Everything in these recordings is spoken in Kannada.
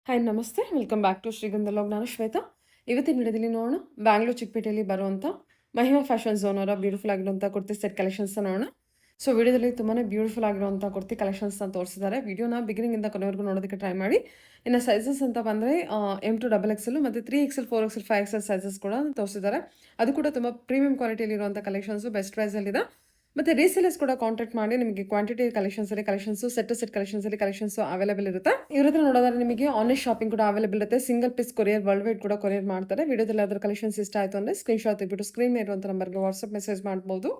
ಹಾಯ್ ನಮಸ್ತೆ. ವೆಲ್ಕಮ್ ಬ್ಯಾಕ್ ಟು ಶ್ರೀಗಂಧ ವ್ಲಾಗ್. ನಾನು ಶ್ವೇತಾ. ಇವತ್ತಿನ ವಿಡಿಯೋದಲ್ಲಿ ನೋಡೋಣ ಬ್ಯಾಂಗ್ಳೂರ್ ಚಿಕ್ಕಪೇಟೆಯಲ್ಲಿ ಬರುವಂಥ ಮಹಿಮಾ ಫ್ಯಾಷನ್ ಝೋನ್ ಅವರ ಬ್ಯೂಟಿಫುಲ್ ಆಗಿರುವಂಥ ಕುರ್ತಿ ಸೆಟ್ ಕಲೆಕ್ಷನ್ಸ್ನ ನೋಡೋಣ. ಸೊ ವಿಡಿಯೋದಲ್ಲಿ ತುಂಬಾ ಬ್ಯೂಟಿಫುಲ್ ಆಗಿರುವಂಥ ಕುರ್ತಿ ಕಲೆಕ್ಷನ್ಸ್ನ ತೋರಿಸಿದ್ದಾರೆ. ವಿಡಿಯೋನ ಬಿಗಿನಿಂಗಿಂದ ಕೊನೆವರೆಗೂ ನೋಡೋದಕ್ಕೆ ಟ್ರೈ ಮಾಡಿ. ಇನ್ನು ಸೈಜಸ್ ಅಂತ ಬಂದರೆ M2 XXL ಮತ್ತು 3XL 4XL 5XL ಸೈಜಸ್ ಕೂಡ ತೋರಿಸಿದ್ದಾರೆ. ಅದು ಕೂಡ ತುಂಬ ಪ್ರೀಮಿಯಂ ಕ್ವಾಲಿಟಿಯಲ್ಲಿ ಇರುವಂಥ ಕಲೆಕ್ಷನ್ಸು ಬೆಸ್ಟ್ ಪ್ರೈಸಲ್ಲಿದೆ. ಮತ್ತು ರೀಸೇಲರ್ಸ್ ಕೂಡ ಕಾಂಟ್ಯಾಕ್ಟ್ ಮಾಡಿ ನಿಮಗೆ quantity collections set collections available ಇರುತ್ತೆ. ಇವ್ರ ಹತ್ರ ನೋಡೋದಾದ್ರೆ ನಿಮಗೆ ಆನ್ಲೈನ್ ಶಾಪಿಂಗ್ ಕೂಡ ಅವೈಲೇಬಲ್ ಇರುತ್ತೆ. Single piece courier world wide ಕೂಡ ಕೊರಿಯರ್ ಮಾಡ್ತಾರೆ. ವಿಡಿಯೋದಲ್ಲಿ ಅದರ ಕಲೆಕ್ಷನ್ಸ್ ಇಷ್ಟ ಆಯಿತು ಅಂದರೆ ಸ್ಕ್ರೀನ್ಶಾಟ್ ತೆಗೆದುಬಿಟ್ಟು ಸ್ಕ್ರೀನ್ ಮೇಲೆ ಇರುವಂಥ ನಂಬರ್ಗೆ ವಾಟ್ಸಪ್ ಮೆಸೇಜ್ ಮಾಡ್ಬೋದು.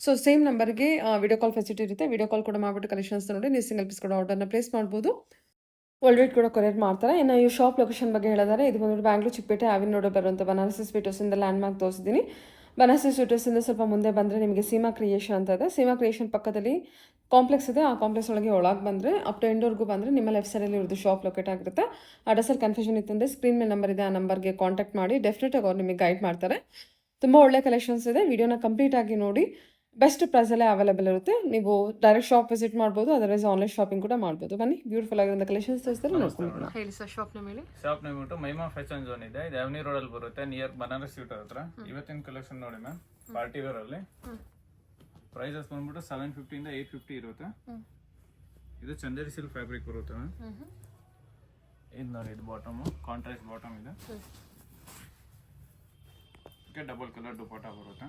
ಸೊ ಸೇಮ್ ನಂಬರ್ಗೆ ವಿಡಿಯೋ ಕಾಲ್ ಫೆಸಿಲಿಟಿ ಇರುತ್ತೆ. ವಿಡಿಯೋ ಕಾಲ್ ಕೂಡ ಮಾಡಿಬಿಟ್ಟು ಕಲೆಕ್ಷನ್ಸ್ ನೋಡಿ ನೀವು ಸಿಂಗಲ್ ಪೀಸ್ ಕೂಡ ಆರ್ಡರ್ನ ಪ್ಲೇಸ್ ಮಾಡ್ಬೋದು. ವರ್ಲ್ಡ್ ವೈಡ್ ಕೂಡ ಕೊರಿಯರ್ ಮಾಡ್ತಾರೆ. ಇನ್ನು ಈ ಶಾಪ್ ಲೊಕೇಶನ್ ಬಗ್ಗೆ ಹೇಳಿದರೆ ಇದು ಬಂದ್ಬಿಟ್ಟು ಬ್ಯಾಂಗ್ಳೂರ್ ಚಿಕ್ಕಪೇಟೆ ಅವಿನ್ ರೋಡ್ ಬರುವಂಥ ಬನಾರಸಿ ಸ್ವೀಟರ್ಸಿಂದ ಲ್ಯಾಂಡ್ ಮಾರ್ಕ್ ತೋರಿಸಿದ್ದೀನಿ. ಬನಾರಸಿ ಸ್ವೀಟರ್ಸಿಂದ ಸ್ವಲ್ಪ ಮುಂದೆ ಬಂದರೆ ನಿಮಗೆ ಸೀಮಾ ಕ್ರಿಯೇಷನ್ ಅಂತ ಇದೆ. ಸೀಮಾ ಕ್ರಿಯೇಷನ್ ಪಕ್ಕದಲ್ಲಿ ಕಾಂಪ್ಲೆಕ್ಸ್ ಇದೆ. ಆ ಕಾಂಪ್ಲೆಕ್ಸ್ ಒಳಗೆ ಬಂದರೆ ಅಪ್ ಟು ಎಂಡೋರ್ಗೂ ಬಂದರೆ ನಿಮ್ಮ ಲೆಫ್ಟ್ ಸೈಡಲ್ಲಿ ಇರೋದು ಶಾಪ್ ಲೊಕೇಟ್ ಆಗಿರುತ್ತೆ. ಅಡ್ರೆಸ್ಸಲ್ಲಿ ಕನ್ಫ್ಯೂಷನ್ ಇತ್ತಂದರೆ ಸ್ಕ್ರೀನ್ ಮೇಲೆ ನಂಬರ್ ಇದೆ, ಆ ನಂಬರ್ಗೆ ಕಾಂಟ್ಯಾಕ್ಟ್ ಮಾಡಿ. ಡೆಫಿನೆಟಾಗಿ ಅವ್ರು ನಿಮಗೆ ಗೈಡ್ ಮಾಡ್ತಾರೆ. ತುಂಬ ಒಳ್ಳೆ ಕಲೆಕ್ಷನ್ಸ್ ಇದೆ. ವಿಡಿಯೋನ ಕಂಪ್ಲೀಟಾಗಿ ನೋಡಿ. ಬೆಸ್ಟ್ ಪ್ರೈಸಲ್ಲೇ ಅವೈಲೇಬಲ್ ಇರುತ್ತೆ. ನೀವು ಡೈರೆಕ್ಟ್ ಶಾಪ್ ವಿಸಿಟ್ ಮಾಡ್ಬೋದು, ಅದರ್ವೈಸ್ ಆನ್ಲೈನ್ ಶಾಪಿಂಗ್ ಕೂಡ ಮಾಡ್ಬೋದು. ಬನ್ನಿ ಬ್ಯೂಟಿಫುಲ್ ಆಗಿರೋ ಕಲೆಕ್ಷನ್ಸ್ ತೋರಿಸ್ತಾರೆ ನೋಡ್ಕೊಂಡು ಹೇಳಿ ಸರ್. ಶಾಪ್ ನೇಮ್ ಹೇಳಿ. ಶಾಪ್ ನೇಮ್ ಬಿಟ್ಟು ಮಹಿಮಾ ಫ್ಯಾಷನ್ ಝೋನ್ ಇದೆ. ಇದು ಅವನಿ ರೋಡ್ ಅಲ್ಲಿ ಬರುತ್ತೆ, ನಿಯರ್ ಬನಾರಸ್ ಸ್ವೀಟ್ ಹತ್ರ. ಇವತ್ತಿನ ಕಲೆಕ್ಷನ್ ನೋಡಿ ಮ್ಯಾಮ್, ಪಾರ್ಟಿ ವೇರ್ ಅಲ್ಲಿ ಪ್ರೈಸಸ್ ಬಂದ್ಬಿಟ್ಟು 750 ಇಂದ 850 ಇರುತ್ತೆ. ಇದು ಚಂದೇರಿ ಸಿಲ್ಕ್ ಫ್ಯಾಬ್ರಿಕ್ ಬರುತ್ತೆ ಮ್ಯಾಮ್. ಇದು ನೋಡಿ, ಇದು ಬಾಟಮ್ ಕಾಂಟ್ರಾಸ್ಟ್ ಬಾಟಮ್ ಇದೆ. ಇದಕ್ಕೆ ಡಬಲ್ ಕಲರ್ ದುಪಟ್ಟ ಬರುತ್ತೆ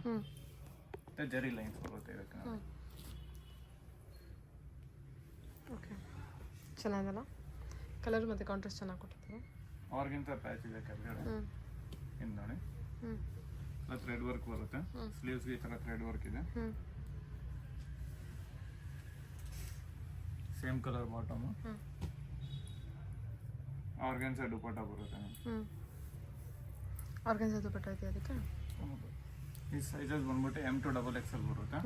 ಮತ್ತೆ ಜರಿ ಲೈನ್ಸ್ ಬರುತ್ತೆ ಇದಕ್ಕೆ. ಓಕೆ, ಚೆನ್ನಾಗಲ್ಲ ಕಲರ್ ಮತ್ತು ಕಾಂಟ್ರಾಸ್ಟ್ ಚೆನ್ನಾಗಿ ಕೊಟ್ಟಿರ್ತಾರೆ. ಅವ್ರಿಗಿಂತ ಪ್ಯಾಚ್ ಇದೆ ಕೆಳಗಡೆ. ಇದು ನೋಡಿ, ಥ್ರೆಡ್ ವರ್ಕ್ ಬರುತ್ತೆ. ಸ್ಲೀವ್ಸ್ಗೆ ಈ ಥರ ಥ್ರೆಡ್ ವರ್ಕ್ ಇದೆ. Same colour bottom. Organza dupatta ಬರುತ್ತೆ. ಆರ್ಗನ್ಸಾ ದುಪಟ್ಟ ಇದೆ ಅದಕ್ಕೆ. ಈ ಸೈಜಸ್ ಬಂದ್ಬಿಟ್ಟು M2 XXL ಬರುತ್ತೆ.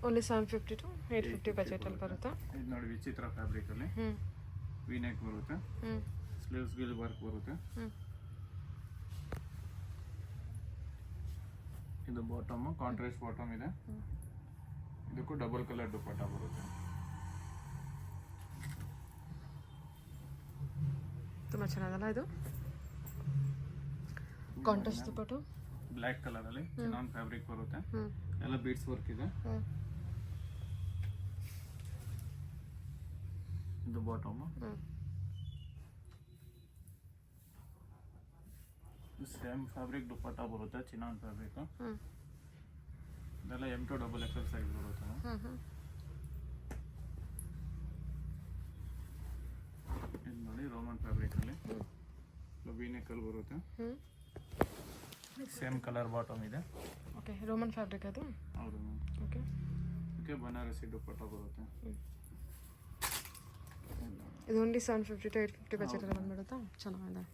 ಓನ್ಲಿ 750 to 850 ಬಜೆಟಲ್ಲಿ ಬರುತ್ತೆ. ಇದು ನೋಡಿ, ವಿಚಿತ್ರ ಫ್ಯಾಬ್ರಿಕ್ ಅಲ್ಲಿ ವಿ ನೆಕ್ ಬರುತ್ತೆ. ಸ್ಲೀವ್ಸ್ ಗಿಲ್ ವರ್ಕ್ ಬರುತ್ತೆ. ಇದು ಬಾಟಮ್ ಕಾಂಟ್ರಾಸ್ಟ್ ಬಾಟಮ್ ಇದೆ. ಇದಕ್ಕೂ ಡಬಲ್ ಕಲರ್ ದುಪಟ್ಟ ಬರುತ್ತೆ. ತುಂಬ ಚೆನ್ನಾಗಲ್ಲ ಇದು ಕಾಂಟ್ರಾಸ್ಟ್ ದುಪಟ್ಟ. ಬ್ಲ್ಯಾಕ್ ಕಲರ್ ಅಲ್ಲಿ ಚಿನಾನ್ ಫ್ಯಾಬ್ರಿಕ್ ಬರುತ್ತೆ. ಎಲ್ಲ ಬೀಡ್ಸ್ ವರ್ಕ್ ಇದೆ. ಇದು ಬಾಟಮ್. ಸೇಮ್ ಫ್ಯಾಬ್ರಿಕ್ ದುಪಟ್ಟ ಬರುತ್ತೆ, ಚಿನಾನ್ ಫ್ಯಾಬ್ರಿಕ್. ಇದೆಲ್ಲ M2 XXL ಸೈಜ್ ಬರುತ್ತೆ. ಇದು ನೋಡಿ, ರೋಮನ್ ಫ್ಯಾಬ್ರಿಕ್ ಅಲ್ಲಿ ವಿ ನೆಕ್ ಅಲ್ಲಿ ಬರುತ್ತೆ. ಸೇಮ್ ಕಲರ್ ಬಾಟಮ್ ಇದೆ. ಓಕೆ, ರೋಮನ್ ಫ್ಯಾಬ್ರಿಕ್ ಅದು. ಹೌದು ಮ್ಯಾಮ್. ಓಕೆ, ಇದಕ್ಕೆ ಬನಾರಸಿ ದುಪಟ್ಟ ಬರುತ್ತೆ. ಇದು ಓನ್ಲಿ 750 to 850 ಬಜೆಟಲ್ಲಿ ಬಂದ್ಬಿಡುತ್ತಾ. ಚೆನ್ನಾಗಿದೆ,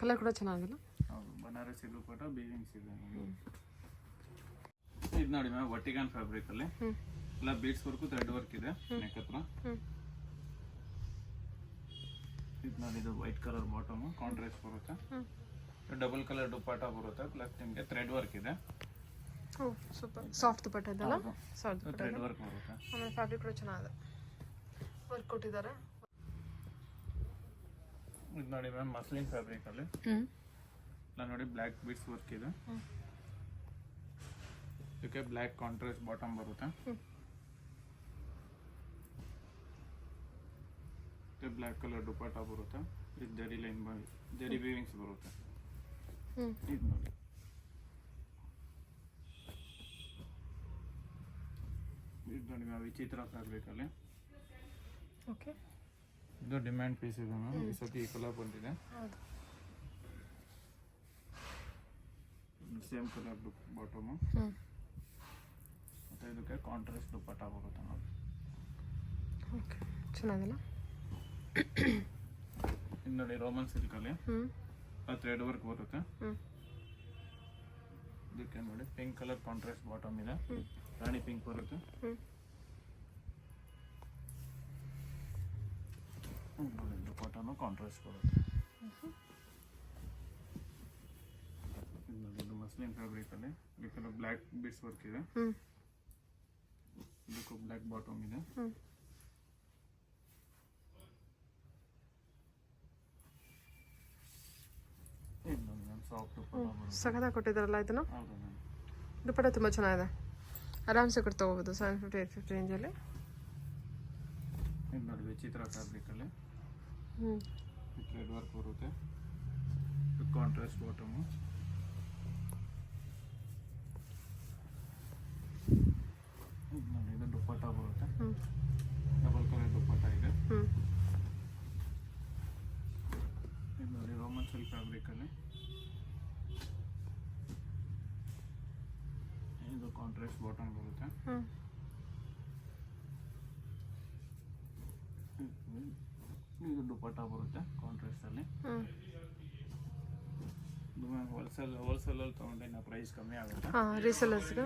ಕಲರ್ ಕೂಡ ಚೆನ್ನಾಗಿಲ್ಲ. ಹೌದು, ಬನಾರಸಿ ದುಪಟ್ಟ ಬೀವಿಂಗ್ಸ್ ಇದೆ. ಇದು ನೋಡಿ ಮ್ಯಾಮ್, ವರ್ಟಿಗನ್ ಫ್ಯಾಬ್ರಿಕ್ ಅಲ್ಲಿ ಎಲ್ಲ ಬೀಡ್ಸ್ ವರ್ಕು ಥ್ರೆಡ್ ವರ್ಕ್ ಇದೆ ನೆಕ್ ಹತ್ರ. ಇದು ನೋಡಿ, ಇದು ವೈಟ್ ಕಲರ್ ಬಾಟಮ್ ಕಾಂಟ್ರಾಸ್ಟ್ ಬರುತ್ತೆ. ಡಬಲ್ ಕಲರ್ ದುಪಟ್ಟ ಬರುತ್ತೆ, ಪ್ಲಸ್ ನಿಮಗೆ ಥ್ರೆಡ್ ವರ್ಕ್ ಇದೆ. ಸೂಪರ್ ಸಾಫ್ಟ್ ದುಪಟ್ಟ ಇದೆಲ್ಲ. ಥ್ರೆಡ್ ವರ್ಕ್ ಬರುತ್ತೆ. ಆಮೇಲೆ ಫ್ಯಾಬ್ರಿಕ್ ಕೂಡ ಚೆನ್ನಾಗಿದೆ, ವರ್ಕ್ ಕೊಟ್ಟಿದ್ದಾರೆ. ಇದು ನೋಡಿ ಮ್ಯಾಮ್, ಮಸ್ಲಿನ್ ಫ್ಯಾಬ್ರಿಕ್ ಅಲ್ಲಿ ಎಲ್ಲ ನೋಡಿ ಬ್ಲ್ಯಾಕ್ ಬೀಡ್ಸ್ ವರ್ಕ್ ಇದೆ. ಇದಕ್ಕೆ ಬ್ಲ್ಯಾಕ್ ಕಾಂಟ್ರಾಸ್ಟ್ ಬಾಟಮ್ ಬರುತ್ತೆ. ಬ್ಲ್ಯಾಕ್ ಕಲರ್ ದುಪಟ್ಟ ಬರುತ್ತೆ. ಇದು ಜರಿ ಲೈನ್ ಜರಿ ವೀವಿಂಗ್ಸ್ ಬರುತ್ತೆ. ಇದು ನೋಡಿ, ಇದು ನೋಡಿ ಮ್ಯಾಮ್, ವಿಚಿತ್ರ ಫ್ಯಾಬ್ರಿಕ್ ಅಲ್ಲಿ. ಓಕೆ, ಇದು ಡಿಮ್ಯಾಂಡ್ ಪೀಸ್ ಇದೆ ಮ್ಯಾಮ್. ಈ ಸತಿ ಈ ಕಲರ್ ಬಂದಿದೆ. ಸೇಮ್ ಕಲರ್ ಬಾಟಮ್ ಮತ್ತೆ ಇದಕ್ಕೆ ಕಾಂಟ್ರಾಸ್ಟ್ ದುಪಟ್ಟ ಬರುತ್ತೆ ಮ್ಯಾಮ್. ಓಕೆ, ಚೆನ್ನಾಗಿಲ್ಲ. ಇದು ನೋಡಿ, ರೋಮನ್ ಸಿಲ್ಕ್ ಅಲ್ಲಿ ಥ್ರೆಡ್ ವರ್ಕ್ ಬರುತ್ತೆ. ಇದಕ್ಕೆ ನೋಡಿ ಪಿಂಕ್ ಕಲರ್ ಕಾಂಟ್ರಾಸ್ಟ್ ಬಾಟಮ್ ಇದೆ, ರಾಣಿ ಪಿಂಕ್ ಬರುತ್ತೆ. ದುಪಟ್ಟನು ಕಾಂಟ್ರಾಸ್ಟ್ ಬರುತ್ತೆ. ಇದು ಮಸ್ಲಿನ್ ಫ್ಯಾಬ್ರಿಕ್ ಅಲ್ಲಿ ಇದಕ್ಕೆಲ್ಲ ಬ್ಲ್ಯಾಕ್ ಬೀಡ್ಸ್ ವರ್ಕ್ ಇದೆ. ಇದಕ್ಕೂ ಬ್ಲ್ಯಾಕ್ ಬಾಟಮ್ ಇದೆ. ಸಾಫ್ಟ್ ದುಪ್ಪಟ್ಟ ಬರುತ್ತೆ. ಸಖತ್ತಾಗಿ ಕೊಟ್ಟಿದ್ದಾರಲ್ಲ ಇದನ್ನು. ಹೌದು ಮ್ಯಾಮ್. ದುಪ್ಪಟ್ಟ ತುಂಬ ಚೆನ್ನಾಗಿದೆ, ಆರಾಮ್ಸೆ ಕೊಟ್ಟು ತೊಗೋಬೋದು 750 850 ರೇಂಜಲ್ಲಿ. ಇದು ನೋಡಿ ವಿಚಿತ್ರ ಫ್ಯಾಬ್ರಿಕಲ್ಲಿ ಥ್ರೆಡ್ ವರ್ಕ್ ಬರುತ್ತೆ, ಕಾಂಟ್ರಾಸ್ಟ್ ಬಾಟಮು. ಇದು ನೋಡಿ ಇದು ದುಪ್ಪಟ್ಟ ಬರುತ್ತೆ, ಡಬಲ್ ಕಲರ್ ದುಪ್ಪಟ್ಟ ಇದೆ. ಇದು ನೋಡಿ ರೋಮನ್ ಸಿಲ್ಕ್ ಫ್ಯಾಬ್ರಿಕಲ್ಲಿ ಇದು ಕಾಂಟ್ರಾಸ್ಟ್ ಬಾಟಮ್ ಬರುತ್ತೆ. ಇದು ದುಪ್ಪಟ್ಟ ಬರುತ್ತೆ ಕಾಂಟ್ರಾಸ್ಟ್ ಅಲ್ಲಿ. ಹೋಲ್ಸೇಲಲ್ಲಿ ತೊಗೊಂಡ್ರೆ ಇನ್ನು ಪ್ರೈಸ್ ಕಮ್ಮಿ ಆಗುತ್ತೆ. ರೀಸೆಲರ್ಸ್ಗೆ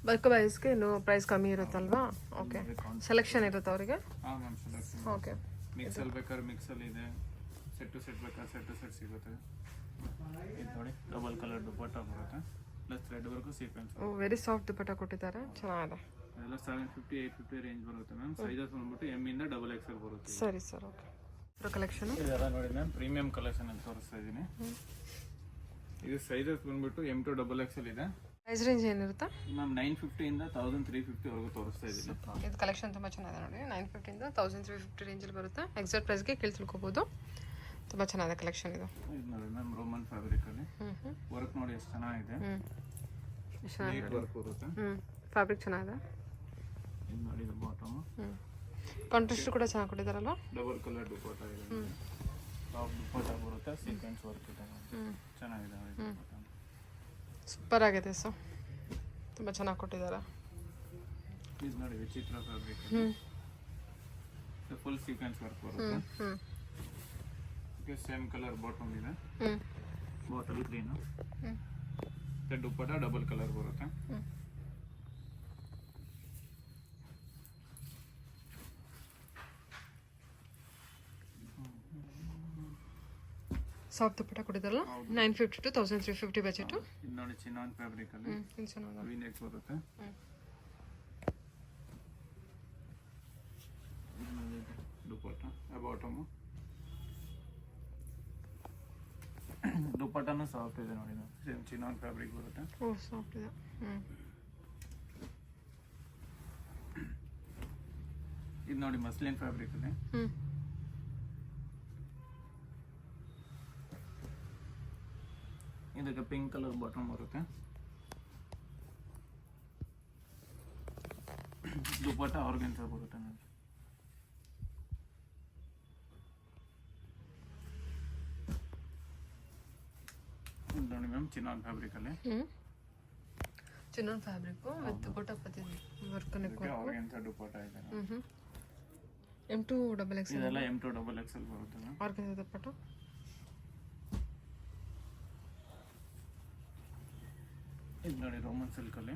ಬಲ್ಕ್ ವೈಸ್ಗೆ ಇನ್ನು ಪ್ರೈಸ್ ಕಮ್ಮಿ ಇರುತ್ತಲ್ವಾ? ಓಕೆ, ಸೆಲೆಕ್ಷನ್ ಇರುತ್ತೆ ಅವರಿಗೆ. ಹಾಂ ಮ್ಯಾಮ್, ಸೆಲೆಕ್ಷನ್. ಓಕೆ, ಮಿಕ್ಸಲ್ಲಿ ಬೇಕಾದ್ರೆ ಮಿಕ್ಸಲ್ಲಿ ಇದೆ, ಸೆಟ್ ಟು ಸೆಟ್ ಬೇಕಾದ್ರೆ ಸೆಟ್ ಟು ಸೆಟ್ ಸಿಗುತ್ತೆ. ಇದು ನೋಡಿ ಡಬಲ್ ಕಲರ್ ದುಪ್ಪಟ್ಟ ಬರುತ್ತೆ, plus thread work sequence. Very soft ದುಪ್ಪಟ್ಟ ಕೊಟ್ಟಿದ್ದಾರೆ, ಚೆನ್ನಾಗಿದೆ. ಎಲ್ಲ 750 850 ರೇಂಜ್ ಬರುತ್ತೆ ಮ್ಯಾಮ್. ಸೈಜಸ್ ಬಂದ್ಬಿಟ್ಟು ಎಮ್ ಇಂದ ಡಬಲ್ XL ಬರುತ್ತೆ. ಸರಿ ಸರ್, ಓಕೆ. ಕಲೆಕ್ಷನ್ ಇದೆಲ್ಲ ನೋಡಿ ಮ್ಯಾಮ್, ಪ್ರೀಮಿಯಂ ಕಲೆಕ್ಷನ್ ಅಂತ ತೋರಿಸ್ತಾ ಇದ್ದೀನಿ. ಇದು ಸೈಜಸ್ ಬಂದ್ಬಿಟ್ಟು M to XXL ಇದೆ. ಪ್ರೈಸ್ ರೇಂಜ್ ಏನಿರುತ್ತೆ ಮ್ಯಾಮ್? 950 ಇಂದ 1350 ವರೆಗೂ ತೋರಿಸ್ತಾ ಇದ್ದೀನಿ. ಇದು ಕಲೆಕ್ಷನ್ ತುಂಬ ಚೆನ್ನಾಗಿದೆ ನೋಡಿ, 950 ಇಂದ 1350 ರೇಂಜಲ್ಲಿ ಬರುತ್ತೆ. ಎಕ್ಸಾಕ್ಟ್ ಪ್ರೈಸ್ಗೆ ಕೇಳಿ ತಿಳ್ಕೊಬೋದು. ತುಂಬ ಚೆನ್ನಾಗಿದೆ ಕಲೆಕ್ಷನ್ ಇದು. ಇದು ನೋಡಿ ಮ್ಯಾಮ್, ರೋಮನ್ ಫ್ಯಾಬ್ರಿಕಲ್ಲಿ ವರ್ಕ್ ನೋಡಿ ಎಷ್ಟು ಚೆನ್ನಾಗಿದೆ, ವರ್ಕ್ ಬರುತ್ತೆ. ಫ್ಯಾಬ್ರಿಕ್ ಚೆನ್ನಾಗಿದೆ. ಇದು ನೋಡಿ ಇದು ಬಾಟಮ್, ಕಾಂಟ್ರಾಸ್ಟ್ ಕೂಡ ಚೆನ್ನಾಗಿ ಕೊಟ್ಟಿದ್ದಾರಲ್ಲ. ಡಬಲ್ ಕಲರ್ ದುಪ್ಪಟ್ಟ ಇದೆ, ಟಾಪ್ ದುಪ್ಪಟ್ಟ ಬರುತ್ತೆ, ಸೀಕ್ವೆನ್ಸ್ ವರ್ಕ್ ಇದೆ, ಚೆನ್ನಾಗಿದೆ. ಸೂಪರ್ ಆಗಿದೆ ಸರ್, ತುಂಬ ಚೆನ್ನಾಗಿ ಕೊಟ್ಟಿದ್ದಾರೆ. ಇದು ನೋಡಿ ವಿಚಿತ್ರ ಫ್ಯಾಬ್ರಿಕ್, ಫುಲ್ ಸೀಕ್ವೆನ್ಸ್ ವರ್ಕ್ ಬರುತ್ತೆ. ಸೇಮ್ ಕಲರ್ ಬಾಟಮ್ ಇದೆ, ಬಾಟಲ್ ಗ್ರೀನು, ದುಪ್ಪಟ್ಟ ಡಬಲ್ ಕಲರ್ ಬರುತ್ತೆ. ಸಾಫ್ಟ್ ದುಪ್ಪಟ್ಟ ಕೊಟ್ಟಿದ್ದಾರಲ್ಲ, 950 to 1350 ಬಜೆಟು. ಇದು ನೋಡಿ ಚಿನ್ನಾನ್ ಫ್ಯಾಬ್ರಿಕ್ ಅಲ್ಲಿ ವಿ ನೆಕ್ ಬರುತ್ತೆ. ದುಪ್ಪಟ್ಟ ಬಾಟಮು, ದುಪ್ಪಟ್ಟನು ಸಾಫ್ಟ್ ಇದೆ ನೋಡಿ, ಸೇಮ್ ಚಿನ್ನಾನ್ ಫ್ಯಾಬ್ರಿಕ್ ಬರುತ್ತೆ. ಓ, ಸಾಫ್ಟ್ ಇದೆ. ಇದು ನೋಡಿ ಮಸ್ಲಿನ್ ಫ್ಯಾಬ್ರಿಕ್ ಅಲ್ಲಿ, ಇದಕ್ಕೆ ಪಿಂಕ್ ಕಲರ್ ಬಾಟಮ್ ಬರುತ್ತೆ, ದುಪ್ಪಟ್ಟ ಆರ್ಗೆನ್ಸಾ ಬರುತ್ತೆ ಮ್ಯಾಮ್. ನೋಡಿ ಮ್ಯಾಮ್, ಚಿನ್ನಾನ್ ಫ್ಯಾಬ್ರಿಕ್ ಅಲ್ಲಿ ಚಿನ್ನನ್ fabric with gota patti work organza ದುಪ್ಪಟ್ಟ ಇದೆ. M2 XXL ಇದೆಲ್ಲ M2 XXL ಬರುತ್ತೆ ಮ್ಯಾಮ್. ಆರ್ಗೆನ್ಸಾ ದುಪ್ಪಟ್ಟ. ಇದು ನೋಡಿ ರೋಮನ್ ಸಿಲ್ಕ್ ಅಲ್ಲಿ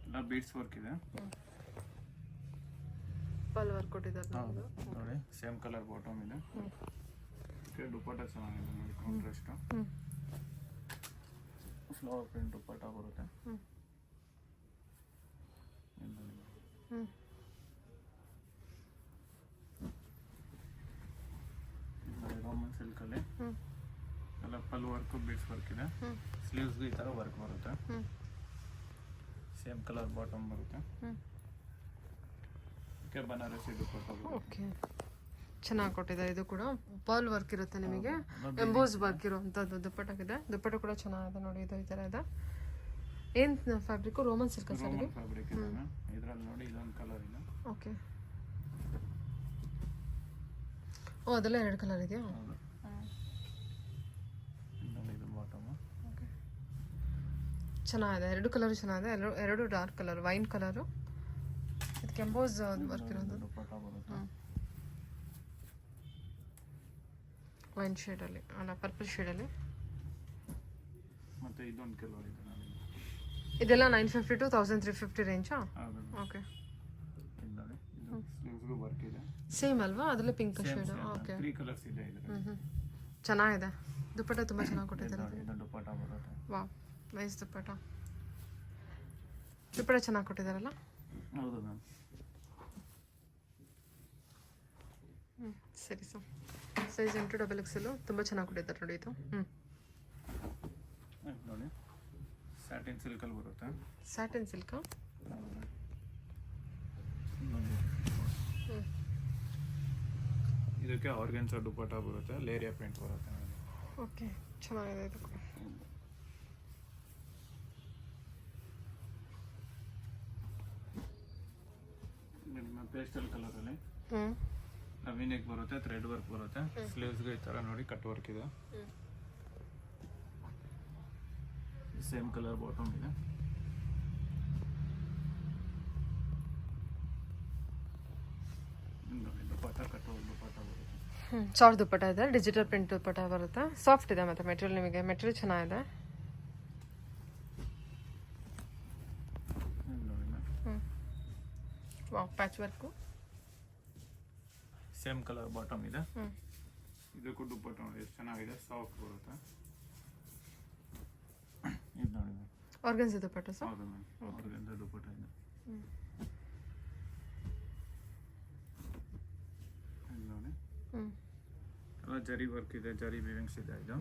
ಎಲ್ಲ ಬೀಡ್ಸ್ ವರ್ಕ್ ಇದೆ, ಪಲ್ ವರ್ಕ್ ಕೊಟ್ಟಿದ್ದಾರೆ ನೋಡಿ, ಸೇಮ್ ಕಲರ್ ಬಾಟಮ್ ಇದೆ. ದುಪ್ಪಟ್ಟ ಚೆನ್ನಾಗಿದೆ ನೋಡಿ, ಕಾಂಟ್ರಾಸ್ಟ್ ಫ್ಲವರ್ ಪ್ರಿಂಟ್ ದುಪ್ಪಟ್ಟ ಬರುತ್ತೆ. ರೋಮನ್ ಸಿಲ್ಕ್ ಅಲ್ಲಿ ಎಲ್ಲ ಪಲ್ ವರ್ಕ್ ಬೀಡ್ಸ್ ವರ್ಕ್ ಇದೆ, ಸ್ಲೀವ್ಸ್ಗೂ ಈ ಥರ ವರ್ಕ್ ಬರುತ್ತೆ, ಸೇಮ್ ಕಲರ್ ಬಾಟಮ್ ಬರುತ್ತೆ. ಬನಾರಸಿ ದುಪ್ಪಟ್ಟ ಬರುತ್ತೆ. ಓಕೆ, ಚೆನ್ನಾಗಿ ಕೊಟ್ಟಿದ್ದಾರೆ. ಇದು ಕೂಡ ಪರ್ಲ್ ವರ್ಕ್ ಇರುತ್ತೆ ನಿಮಗೆ, ಎಂಬೋಸ್ ವರ್ಕ್ ಇರುವಂಥದ್ದು ದುಪ್ಪಟ್ಟಾಗಿದೆ. ದುಪ್ಪಟ್ಟ ಕೂಡ ಚೆನ್ನಾಗಿದೆ ನೋಡಿ, ಇದು ಈ ಥರ ಇದೆ. ಏನು ಫ್ಯಾಬ್ರಿಕ್? ರೋಮನ್ ಸಿಲ್ಕ್ ಸರ್ ಇದು? ಫ್ಯಾಬ್ರಿಕ್ ಇದೆ ಇದರಲ್ಲಿ ನೋಡಿ, ಇದೊಂದು ಕಲರ್ ಇದೆ. ಓಕೆ, ಓ ಅದೆಲ್ಲ 2 ಕಲರ್ ಇದೆಯಾ? ಇದು ಬಾಟಮ್ ಚೆನ್ನಾಗಿದೆ, 2 ಕಲರ್ ಚೆನ್ನಾಗಿದೆ, ಎರಡು ಡಾರ್ಕ್ ಕಲರ್, ವೈನ್ ಕಲರು. ಇದಕ್ಕೆ ಎಂಬೋಸ್ ವರ್ಕ್ ಇರೋದು, ದುಪ್ಪಟ್ಟ ಬರುತ್ತೆ. ವೈನ್ ಶೇಡಲ್ಲಿ ಅಲ್ಲ, ಪರ್ಪಲ್ ಶೇಡಲ್ಲಿ. ಮತ್ತೆ ಇದೊಂದು ಕಲರ್ ಇದೆ ನೋಡಿ, ಇದೆಲ್ಲ 950 to 1350 ರೇಂಜಾ? ಓಕೆ, ಇದು ಸ್ಲೀವ್ಸ್ಗೂ ವರ್ಕ್ ಇದೆ, ಸೇಮ್ ಅಲ್ವಾ? ಅದರಲ್ಲಿ ಪಿಂಕ್ ಶೇಡ್. ಓಕೆ, 3 ಕಲರ್ಸ್ ಇದೆ ಇದರಲ್ಲಿ. ಚೆನ್ನಾಗಿದೆ, ದುಪ್ಪಟ್ಟ ತುಂಬ ಚೆನ್ನಾಗಿ ಕೊಟ್ಟಿದ್ದಾರೆ. ಇದು ದುಪ್ಪಟ್ಟ ಬರುತ್ತೆ. ವಾವ್, ನೈಸ್ ದುಪ್ಪಟ್ಟ. ದುಪ್ಪಟ್ಟ ಚೆನ್ನಾಗಿ ಕೊಟ್ಟಿದ್ದಾರಲ್ಲ. ಹೌದು ಮ್ಯಾಮ್. ಸರಿ ಸರ್. ಸೈಜ್ M2XL ತುಂಬ ಚೆನ್ನಾಗಿ ಕೊಟ್ಟಿದ್ದಾರೆ ನೋಡಿ ಇದು. ನೋಡಿ ಸ್ಯಾಟಿನ್ ಸಿಲ್ಕಲ್ಲಿ ಬರುತ್ತೆ. ಸ್ಯಾಟಿನ್ ಸಿಲ್ಕಾ? ಇದಕ್ಕೆ ಆರ್ಗನ್ಸಾ ದುಪ್ಪಟ್ಟ ಬರುತ್ತೆ, ಲೇರಿಯಾ ಪ್ರಿಂಟ್ ಬರುತ್ತೆ. ಓಕೆ, ಚೆನ್ನಾಗಿದೆ ಇದು. ನಿಮ್ಮ ಪೇಸ್ಟಲ್ ಕಲರಲ್ಲಿ ನವೀನೆಕ್ ಬರುತ್ತೆ, ಥ್ರೆಡ್ ವರ್ಕ್ ಬರುತ್ತೆ. ಸ್ಲೀವ್ಸ್ಗೆ ಈ ಥರ ನೋಡಿ ಕಟ್ ವರ್ಕ್ ಇದೆ. ಸೇಮ್ ಕಲರ್ ಬಾಟಮ್ ಇದೆ. ದುಪ್ಪಟ್ಟ ಕಟ್ ವರ್ಕ್ ದುಪ್ಪಟ್ಟ ಬರುತ್ತೆ. ಸಾಫ್ಟ್ ದುಪ್ಪಟ್ಟ ಇದೆ, ಡಿಜಿಟಲ್ ಪ್ರಿಂಟ್ ದುಪ್ಪಟ್ಟ ಬರುತ್ತೆ. ಸಾಫ್ಟ್ ಇದೆ ಮತ್ತು ಮೆಟೀರಿಯಲ್ ನಿಮಗೆ ಮೆಟೀರಿಯಲ್ ಚೆನ್ನಾಗಿದೆ. ನೋಡಿ wow, patch work. Same colour bottom ಇದೆ. ಇದಕ್ಕೂ ದುಪ್ಪಟ್ಟ ನೋಡಿ ಎಷ್ಟು ಚೆನ್ನಾಗಿದೆ, ಸಾಫ್ಟ್ ಬರುತ್ತೆ. ಇದು ನೋಡಿ ಆರ್ಗನ್ಸಾ ದುಪ್ಪಟ್ಟ ಸರ್? ಹೌದು ಮ್ಯಾಮ್, ಆರ್ಗನ್ಸಾ ದುಪ್ಪಟ್ಟ ಇದೆ. ಇದು ನೋಡಿ ಎಲ್ಲ ಜರಿ ವರ್ಕ್ ಇದೆ, ಜರಿ ವೀವಿಂಗ್ಸ್ ಇದೆ. ಇದು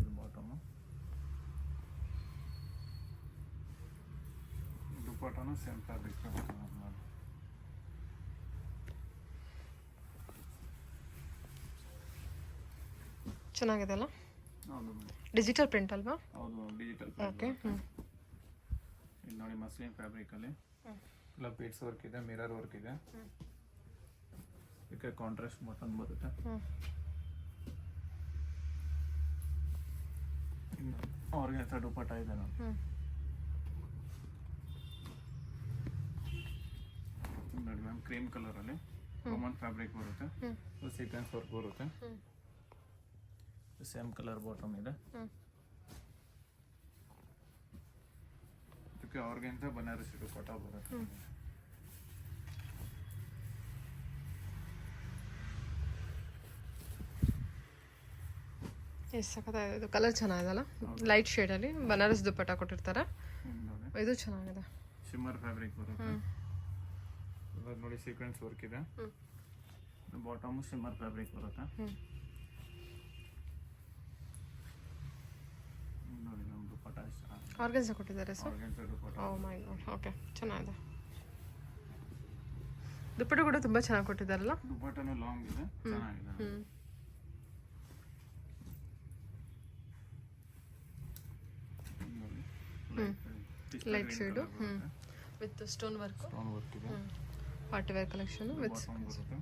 ಇದು ಬಾಟಮು. ದುಪ್ಪಟ್ಟನು ಸೇಮ್ ಫ್ಯಾಬ್ರಿಕ್ ಚೆನ್ನಾಗಿದೆ ಅಲ್ಲ? ಹೌದು ಡಿಜಿಟಲ್ ಪ್ರಿಂಟ್ ಅಲ್ವಾ? ಹೌದು, ಡಿಜಿಟಲ್. ಓಕೆ. ಇದು ನೋಡಿ ಮಸ್ಲಿನ್ ಫ್ಯಾಬ್ರಿಕಲ್ಲಿ ಎಲ್ಲ ಬೀಡ್ಸ್ ವರ್ಕ್ ಇದೆ, ಮಿರರ್ ವರ್ಕ್ ಇದೆ. ಇದಕ್ಕೆ ಕಾಂಟ್ರಾಸ್ಟ್ ಬಟನ್ ಬರುತ್ತೆ. ಆರ್ಗನ್ಸಾ ದುಪ್ಪಟ್ಟ ಇದೆ ನೋಡಿ. ನೋಡಿ ಮ್ಯಾಮ್, ಕ್ರೀಮ್ ಕಲರಲ್ಲಿ ಕಾಮನ್ ಫ್ಯಾಬ್ರಿಕ್ ಬರುತ್ತೆ, ಸೀಕ್ವೆನ್ಸ್ ವರ್ಕ್ ಬರುತ್ತೆ. ಸೇಮ್ ಕಲರ್ ಬಾಟಮ್ ಇದೆ. ಇದಕ್ಕೆ ಆರ್ಗನ್ಸಾ ಬನಾರಸಿ ದುಪ್ಪಟ್ಟ ಬರುತ್ತೆ. ಎಷ್ಟು ಸಖತ್ತಾಗಿದೆ ಇದು. ಕಲರ್ ಚೆನ್ನಾಗಿದೆಲ್ಲ, ಲೈಟ್ ಶೇಡಲ್ಲಿ ಬನಾರಸ್ ದುಪ್ಪಟ್ಟ ಕೊಟ್ಟಿರ್ತಾರೆ. ಇದು ಚೆನ್ನಾಗಿದೆ. ಶಿಮ್ಮರ್ ಫ್ಯಾಬ್ರಿಕ್ ಬರುತ್ತೆ. ಇವಾಗ ನೋಡಿ ಸೀಕ್ವೆನ್ಸ್ ವರ್ಕ್ ಇದೆ. ಬಾಟಮು ಶಿಮ್ಮರ್ ಫ್ಯಾಬ್ರಿಕ್ ಬರುತ್ತೆ. ನೋಡಿ ನಮ್ಮ ದುಪ್ಪಟ್ಟ ಎಷ್ಟು ಚೆನ್ನಾಗಿದೆ. ಆರ್ಗನ್ಸಾ ಕೊಟ್ಟಿದ್ದಾರೆ ಸರ್? ಆರ್ಗನ್ಸಾ ದುಪ್ಪಟ್ಟ. ಓ ಮೈ ಗಾಡ್, ಓಕೆ, ಚೆನ್ನಾಗಿದೆ. ದುಪ್ಪಟ್ಟ ಕೂಡ ತುಂಬ ಚೆನ್ನಾಗಿ ಕೊಟ್ಟಿದ್ದಾರಲ್ಲ? ದುಪ್ಪಟ್ಟನು ಲಾಂಗ್ ಇದೆ, ಚೆನ್ನಾಗಿದೆ. Light shade with stone work. Stone work ಇದೆ. ಪಾರ್ಟಿ ವೇರ್ ಕಲೆಕ್ಷನ್ ವಿತ್ ಬರುತ್ತೆ.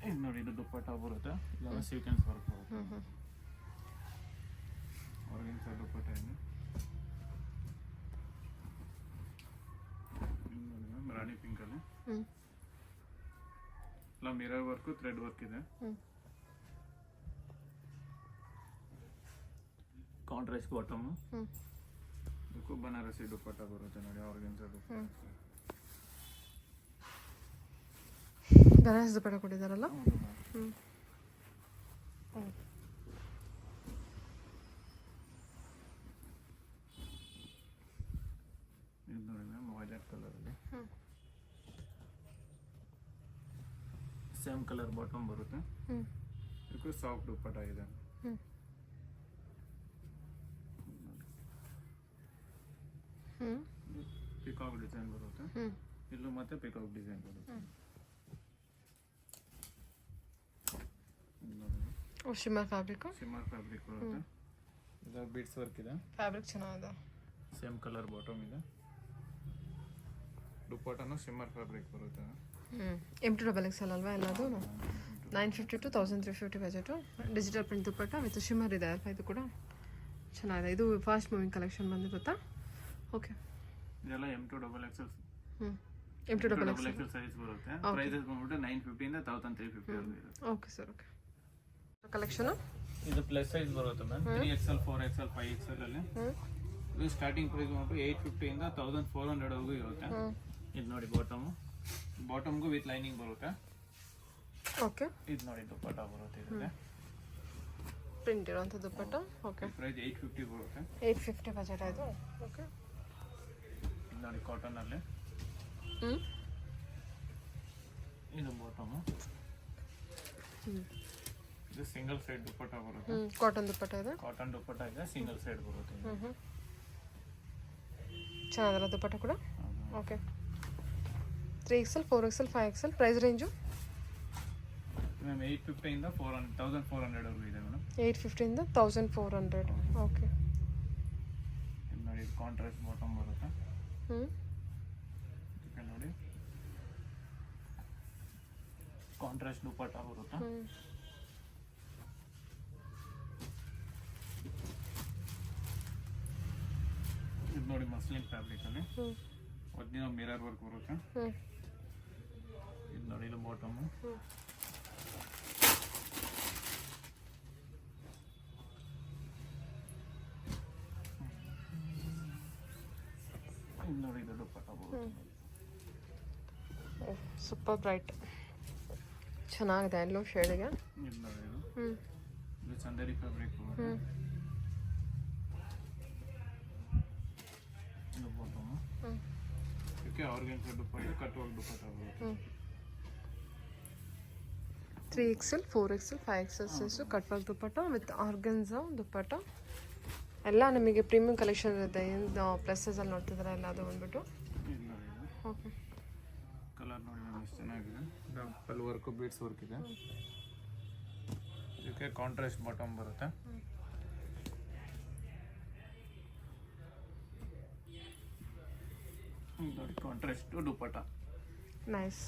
ಇದು ನೋಡಿ, ಇದು ದುಪ್ಪಟ್ಟ ಬರುತ್ತೆ, ಇಲ್ಲ ಸೀಕ್ವೆನ್ಸ್ ವರ್ಕ್ ಬರುತ್ತೆ. ಆರ್ಗನ್ಸಾ ದುಪ್ಪಟ್ಟ ಇದೆ. ನೋಡಿ ಮ್ಯಾಮ್, ರಾಣಿ ಪಿಂಕಲ್ಲಿ ಇಲ್ಲ ಮಿರರ್ ವರ್ಕು, ಥ್ರೆಡ್ ವರ್ಕ್ ಇದೆ. Contrast bottom. ಇದಕ್ಕೂ ಬನಾರಸಿ ದುಪ್ಪಟ್ಟ ಬರುತ್ತೆ ನೋಡಿ, ಆರ್ಗನ್ಸಾ ದುಪ್ಪಟ್ಟ. ಬನಾರಸ್ ದುಪ್ಪಟ್ಟ ಕೊಟ್ಟಿದ್ದಾರಲ್ಲ? ಇದು ನೋಡಿ ಮ್ಯಾಮ್, ವೈಲೆಟ್ ಕಲರಲ್ಲಿ ಸೇಮ್ ಕಲರ್ ಬಾಟಮ್ ಬರುತ್ತೆ. ಇದಕ್ಕೂ ಸಾಫ್ಟ್ ದುಪ್ಪಟ್ಟ ಇದೆ. ಪಿಕಾಕ್ ಡಿಸೈನ್ ಬರುತ್ತೆ. ಇಲ್ಲೂ ಮತ್ತೆ ಪಿಕಾಕ್ ಡಿಸೈನ್ ಬರುತ್ತೆ. Shimmer fabric. ಶಿಮ್ಮರ್ ಫ್ಯಾಬ್ರಿಕ್ ಬರುತ್ತೆ. ಇದು ಬೀಡ್ಸ್ ವರ್ಕ್ ಇದೆ. ಫ್ಯಾಬ್ರಿಕ್ ಚೆನ್ನಾಗಿದೆ. ಸೇಮ್ ಕಲರ್ ಬಾಟಮ್ ಇದೆ. ದುಪ್ಪಟ್ಟನು ಶಿಮ್ಮರ್ ಫ್ಯಾಬ್ರಿಕ್ ಬರುತ್ತೆ. M2XL ಅಲ್ವಾ ಎಲ್ಲದು? 950 to 1350 budget. Digital print dupatta with shimmer ಇದೆ ಅಲ್ವಾ? ಇದು ಕೂಡ ಚೆನ್ನಾಗಿದೆ. ಇದು ಫಾಸ್ಟ್ ಮೂವಿಂಗ್ ಕಲೆಕ್ಷನ್ ಬಂದಿರುತ್ತಾ? ಓಕೆ. ಇದೆಲ್ಲ M2XL. M2XL ಸೈಜ್ ಬರುತ್ತೆ. ಪ್ರೈಸಸ್ ಬಂದ್ಬಿಟ್ಟು 950 ಇಂದ 1350 ವರೆಗೂ ಇದೆ. Okay sir, okay. ಕಲೆಕ್ಷನ್ ಇದು ಪ್ಲಸ್ ಸೈಜ್ ಬರುತ್ತೆ ಮ್ಯಾಮ್. 3XL, 4XL, 5XL ಅಲ್ಲಿ ಇದು ಸ್ಟಾರ್ಟಿಂಗ್ ಪ್ರೈಸ್ ಬಂದ್ಬಿಟ್ಟು 850 ಇಂದ 1400 ವರೆಗೂ ಇರುತ್ತೆ. ಇದು ನೋಡಿ ಬಾಟಮ್ಗೂ ವಿತ್ ಲೈನಿಂಗ್ ಬರುತ್ತೆ. ಓಕೆ. ಇದು ನೋಡಿ ದುಪ್ಪಟ್ಟ ಬರುತ್ತೆ. ಇದಕ್ಕೆ ಪ್ರಿಂಟ್ ಇರುವಂಥ ದುಪ್ಪಟ್ಟ. ಓಕೆ. ಪ್ರೈಸ್ 850 ಬರುತ್ತೆ. 850 ಬಜೆಟ್ ಆಯಿತು. ಓಕೆ. ಇದು ನೋಡಿ ಕಾಟನಲ್ಲಿ, ಹ್ಞೂ ಇದು ಬಾಟಮು, ಇದು ಸಿಂಗಲ್ ಸೈಡ್ ದುಪ್ಪಟ್ಟ ಬರುತ್ತೆ. ಕಾಟನ್ ದುಪ್ಪಟ್ಟ ಇದೆ. ಕಾಟನ್ ದುಪ್ಪಟ್ಟ ಇದೆ, ಸಿಂಗಲ್ ಸೈಡ್ ಬರುತ್ತೆ. ಚೆನ್ನಾಗಿಲ್ಲ ದುಪ್ಪಟ್ಟ ಕೂಡ. Okay 3XL 4XL 5XL price range ma'am 850 ಇಂದ 1400 ವರೆಗೂ ಇದೆ ಮೇಡಮ್. 850 ಇಂದ 1400. ಓಕೆ ಇದು ನೋಡಿ ಕಾಂಟ್ರಾಸ್ಟ್ ಬಾಟಮ್ ಬರುತ್ತೆ. ಇದಕ್ಕೆ ನೋಡಿ ಕಾಂಟ್ರಾಸ್ಟ್ ದುಪ್ಪಟ್ಟ ಬರುತ್ತೆ. ಇದು ನೋಡಿ ಮಸ್ಲಿನ್ ಫ್ಯಾಬ್ರಿಕ್ ಅಲ್ಲಿ ಒರಿಜಿನಲ್ ಮಿರರ್ ವರ್ಕ್ ಬರುತ್ತೆ. ಇದು ನೋಡಿ ಇದು ಬಾಟಮ್, ಇದು ನೋಡಿ ಇದು ದುಪ್ಪಟ್ಟ ಬರುತ್ತೆ. ಸೂಪರ್ ಬ್ರೈಟ್ ಚೆನ್ನಾಗಿದೆ ಎಲ್ಲೋ ಶೇಡಿಗೆ. ಇದು ನೋಡಿ ಇದು ಚಂದೇರಿ ಫ್ಯಾಬ್ರಿಕ್ ಬರುತ್ತೆ. ಇದು ಬಾಟಮ್, ಇದಕ್ಕೆ ಆರ್ಗನ್ಸಾ ದುಪ್ಪಟ್ಟ ಕಟ್ ವರ್ಕ್ ದುಪ್ಪಟ್ಟ ಬರುತ್ತೆ. 3XL 4XL 5XL size cut work ದುಪ್ಪಟ್ಟ ವಿತ್ ಆರ್ಗನ್ಸಾ ದುಪ್ಪಟ್ಟ ಎಲ್ಲ ನಿಮಗೆ ಪ್ರೀಮಿಯಂ ಕಲೆಕ್ಷನ್ ಇರುತ್ತೆ. ಏನು ಪ್ಲಸ್ಸಲ್ಲಿ ನೋಡ್ತಿದ್ರೆ ಎಲ್ಲ ಅದು ಬಂದ್ಬಿಟ್ಟು. ಇದು ನೋಡಿ ಇದು ಓಕೆ ಕಲರ್ ನೋಡಿ ಮ್ಯಾಮ್ ಎಷ್ಟು ಚೆನ್ನಾಗಿದೆ. ಡಬಲ್ ವರ್ಕು ಬೀಡ್ಸ್ ವರ್ಕ್ ಇದೆ. ಇದಕ್ಕೆ ಕಾಂಟ್ರಾಸ್ಟ್ ಬಾಟಮ್ ಬರುತ್ತೆ. ನೋಡಿ ಕಾಂಟ್ರಾಸ್ಟ್ ದುಪ್ಪಟ್ಟ. ನೈಸ್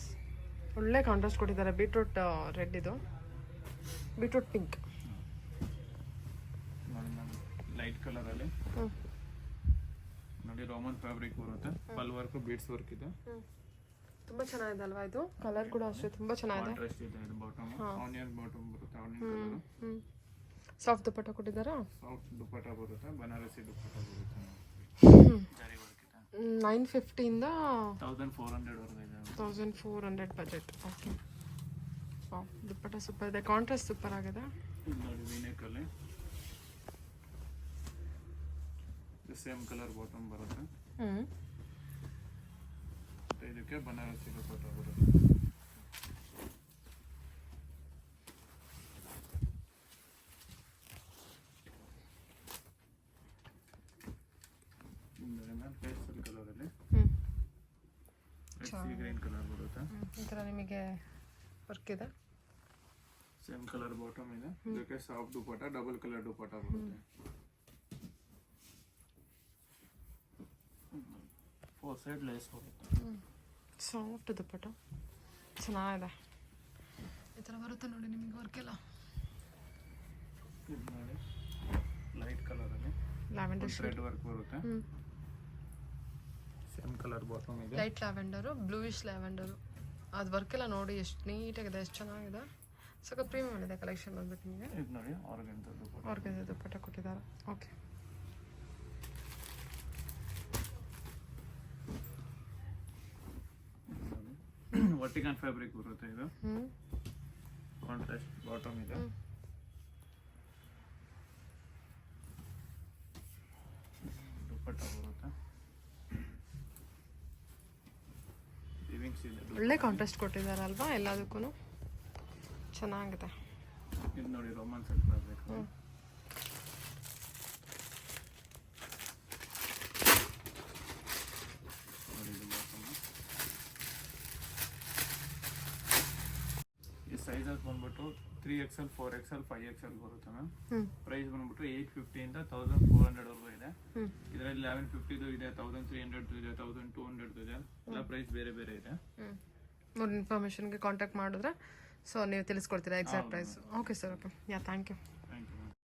ಒಳ್ಳೆ ಕಾಂಟ್ರಾಸ್ಟ್ ಕೊಟ್ಟಿದ್ದಾರೆ. ಬೀಟ್ರೂಟ್ ರೆಡ್ ಇದು ಬೀಟ್ರೂಟ್ ಪಿಂಕ್. ನೋಡಿ ಮ್ಯಾಮ್ ಲೈಟ್ ಕಲರಲ್ಲಿ ನೋಡಿ ರೋಮನ್ ಫ್ಯಾಬ್ರಿಕ್ ಬರುತ್ತೆ. ಪಲ್ ವರ್ಕ್ ಬೀಡ್ಸ್ ವರ್ಕ್ ಇದೆ. ತುಂಬ ಚೆನ್ನಾಗಿದೆ ಅಲ್ವಾ ಇದು? ಕಲರ್ ಕೂಡ ಅಷ್ಟೇ ತುಂಬ ಚೆನ್ನಾಗಿದೆ. ಕಾಂಟ್ರಾಸ್ಟ್ ಇದೆ. ಇದು ಬಾಟಮ್ ಆನಿಯನ್ ಬಾಟಮ್ ಬರುತ್ತೆ. ಆನಿಯನ್ ಕಲರ್ ಸಾಫ್ಟ್ ದುಪ್ಪಟ್ಟ ಕೊಟ್ಟಿದ್ದಾರಾ? ಸಾಫ್ಟ್ ದುಪ್ಪಟ್ಟ ಬರುತ್ತೆ. ಬನಾರಸಿ ದುಪ್ಪಟ್ಟ ಬರುತ್ತೆ. ಜರಿ ವರ್ಕ್ ಇದೆ. 950 ಇಂದ 1400 ವರೆಗೂ ಇದೆ. 1400 ಬಜೆಟ್. ಓಕೆ ದುಪ್ಪಟ್ಟ ಸೂಪರ್ ಇದೆ. ಕಾಂಟ್ರಾಸ್ಟ್ ಸೂಪರ್ ಆಗಿದೆ. ಇದು ನೋಡಿ ವೀನೆಕಲ್ಲಿ ಸೇಮ್ ಕಲರ್ ಬಾಟಮ್ ಬರುತ್ತೆ. ಇದಕ್ಕೆ ಬನಾರಸಿ ದುಪ್ಪಟ್ಟ ಬರುತ್ತೆ. ಪೇಸ್ಟಲ್ ಕಲರಲ್ಲಿ ಗ್ರೀನ್ ಕಲರ್ ಬರುತ್ತೆ. ಈ ಥರ ನಿಮಗೆ ವರ್ಕ್ ಇದೆ. ಸೇಮ್ ಕಲರ್ ಬಾಟಮ್ ಇದೆ. ಇದಕ್ಕೆ ಸಾಫ್ಟ್ ದುಪ್ಪಟ್ಟ ಡಬಲ್ ಕಲರ್ ದುಪ್ಪಟ್ಟ ಬರುತ್ತೆ. 4 ಸೈಡ್ ಲೇಸ್ ಬರುತ್ತೆ. ಸಾಫ್ಟ್ ದುಪ್ಪಟ್ಟ ಚೆನ್ನಾಗಿದೆ. ಈ ಥರ ಬರುತ್ತೆ ನೋಡಿ ನಿಮಗೆ ವರ್ಕೆಲ್ಲ. ಇದು ನೋಡಿ ಲೈಟ್ ಕಲರಲ್ಲಿ ಲ್ಯಾವೆಂಡರ್ ಥ್ರೆಡ್ ವರ್ಕ್ ಬರುತ್ತೆ. ಸೇಮ್ ಕಲರ್ ಬಾಟಮ್ ಇದೆ. ಲೈಟ್ ಲ್ಯಾವೆಂಡರು ಬ್ಲೂಯಿಶ್ ಲ್ಯಾವೆಂಡರು ಅದು ವರ್ಕೆಲ್ಲ ನೋಡಿ ಎಷ್ಟು ನೀಟಾಗಿದೆ, ಎಷ್ಟು ಚೆನ್ನಾಗಿದೆ. ಸಕ ಪ್ರೀಮಿಯಮ್ ಇದೆ ಕಲೆಕ್ಷನ್ ಬಂದ್ಬಿಟ್ಟು ನಿಮಗೆ. ಇದು ನೋಡಿ ಆರ್ಗನ್ಸಾ ದುಪ್ಪಟ್ಟ. ಆರ್ಗನ್ಸಾ ದುಪ್ಪಟ್ಟ ಕೊಟ್ಟಿದ್ದಾರೆ. ಓಕೆ ವರ್ಟಿಕನ್ ಫ್ಯಾಬ್ರಿಕ್ ಬರುತ್ತೆ. ಇದು ಕಾಂಟ್ರಾಸ್ಟ್ ಬಾಟಮ್ ಇದೆ. ದುಪ್ಪಟ್ಟ ಬರುತ್ತೆ. ವಿವಿಂಗ್ಸ್ ಇದೆ. ಒಳ್ಳೆ ಕಾಂಟ್ರಾಸ್ಟ್ ಕೊಟ್ಟಿದ್ದಾರೆ ಅಲ್ವಾ ಎಲ್ಲದಕ್ಕೂ ಚೆನ್ನಾಗಿದೆ. ಇದು ನೋಡಿ ರೋಮನ್ ಸಿಲ್ಕ್ ಫ್ಯಾಬ್ರಿಕ್. ನೋಡಿ ಇದು ಬಾಟಮ್. ಈ ಸೈಜಸ್ ಬಂದ್ಬಿಟ್ಟು 3XL 4XL 5XL ಬರುತ್ತೆ ಮ್ಯಾಮ್. ಪ್ರೈಸ್ ಬಂದ್ಬಿಟ್ಟು 850 ಇಂದ 1400 ವರೆಗೂ ಇದೆ. ಇದರಲ್ಲಿ 1150 ಇದೆ, 1300 ಇದೆ, 1200 ಇದೆ. ಎಲ್ಲ ಪ್ರೈಸ್ ಬೇರೆ ಬೇರೆ ಇದೆ. more ಇನ್ಫಾರ್ಮೇಷನ್ಗೆ ಕಾಂಟ್ಯಾಕ್ಟ್ ಮಾಡಿದ್ರೆ ಸೊ ನೀವು ತಿಳಿಸ್ಕೊಡ್ತೀರಾ exact price. Okay sir. Okay yeah thank you.